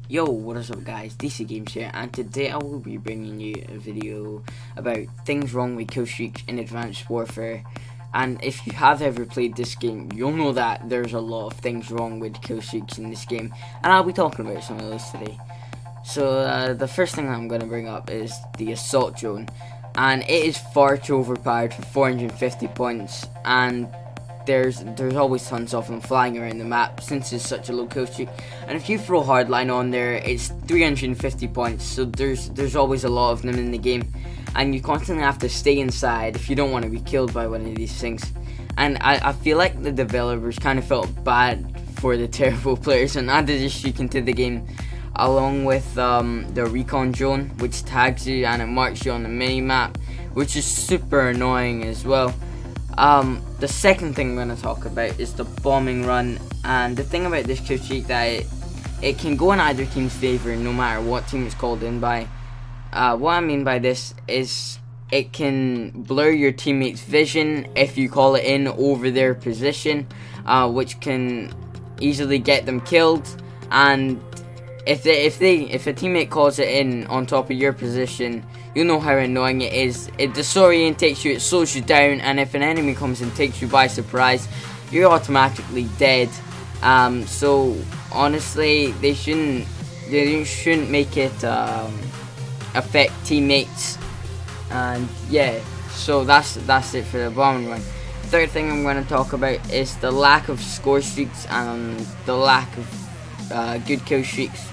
Yo, what is up guys, DC Games here, and today I will be bringing you a video about things wrong with Killstreak in Advanced Warfare. And if you have ever played this game, you'll know that there's a lot of things wrong with Killstreaks in this game, and I'll be talking about some of those today. So the first thing I'm going to bring up is the Assault Drone, and it is far too overpowered for 450 points, and there's always tons of them flying around the map since it's such a low kill streak. And if you throw hardline on there, it's 350 points, so there's always a lot of them in the game, and you constantly have to stay inside if you don't want to be killed by one of these things. And I feel like the developers kind of felt bad for the terrible players and added this streak into the game, along with the recon drone, which tags you and it marks you on the mini map, which is super annoying as well. The second thing I'm going to talk about is the bombing run, and the thing about this kill streak that it can go in either team's favor no matter what team it's called in by. What I mean by this is it can blur your teammates' vision if you call it in over their position, which can easily get them killed. And if a teammate calls it in on top of your position, you know how annoying it is. It disorientates you, it slows you down, and if an enemy comes and takes you by surprise, you're automatically dead. So honestly, they shouldn't make it affect teammates. And yeah, so that's it for the bombing run. Third thing I'm going to talk about is the lack of score streaks and the lack of good kill streaks.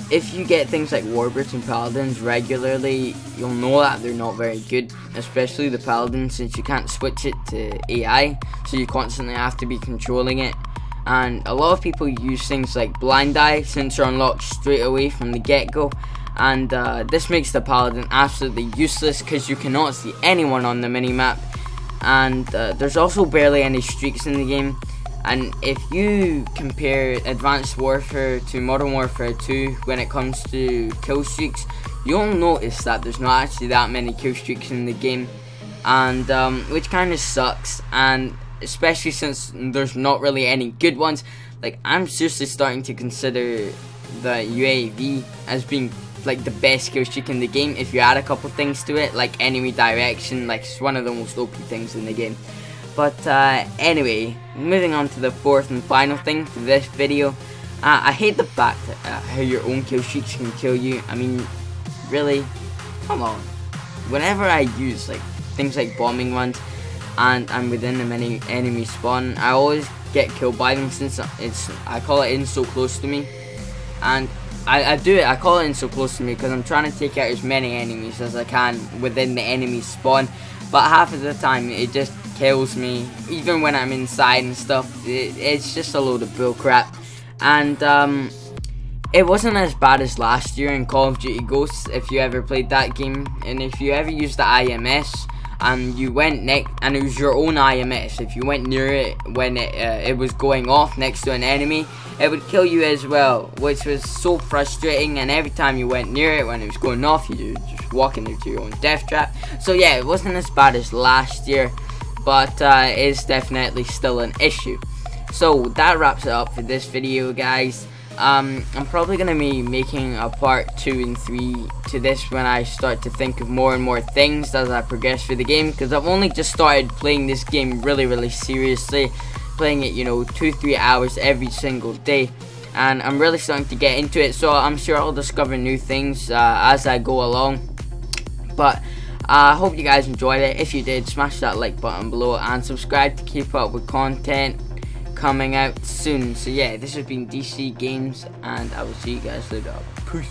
If you get things like Warbirds and Paladins regularly, you'll know that they're not very good, especially the Paladin, since you can't switch it to AI, so you constantly have to be controlling it. And a lot of people use things like Blind Eye, since they're unlocked straight away from the get-go, and this makes the Paladin absolutely useless because you cannot see anyone on the mini-map. And there's also barely any streaks in the game. And if you compare Advanced Warfare to Modern Warfare 2 when it comes to kill streaks, you'll notice that there's not actually that many kill streaks in the game, and which kind of sucks. And especially since there's not really any good ones. Like, I'm seriously starting to consider the UAV as being like the best kill streak in the game if you add a couple things to it, like enemy direction. Like, it's one of the most OP things in the game. But anyway, moving on to the fourth and final thing for this video. I hate the fact that how your own kill streaks can kill you. I mean, really? Come on. Whenever I use like things like bombing runs and I'm within the enemy spawn, I always get killed by them, since I call it in so close to me. And I call it in so close to me because I'm trying to take out as many enemies as I can within the enemy spawn. But half of the time it just kills me, even when I'm inside and stuff. It's just a load of bull crap. And it wasn't as bad as last year in Call of Duty Ghosts, if you ever played that game. And if you ever used the IMS and you went next, and it was your own IMS, if you went near it when it was going off next to an enemy, it would kill you as well, which was so frustrating. And every time you went near it when it was going off, you were just walking into your own death trap. So yeah, it wasn't as bad as last year, but it's definitely still an issue. So that wraps it up for this video, guys. I'm probably going to be making a part 2 and 3 to this when I start to think of more and more things as I progress through the game, because I've only just started playing this game really seriously, playing it, 2-3 hours every single day, and I'm really starting to get into it. So I'm sure I'll discover new things as I go along. But I hope you guys enjoyed it. If you did, smash that like button below and subscribe to keep up with content coming out soon. So yeah, this has been DC Games, and I will see you guys later. Peace.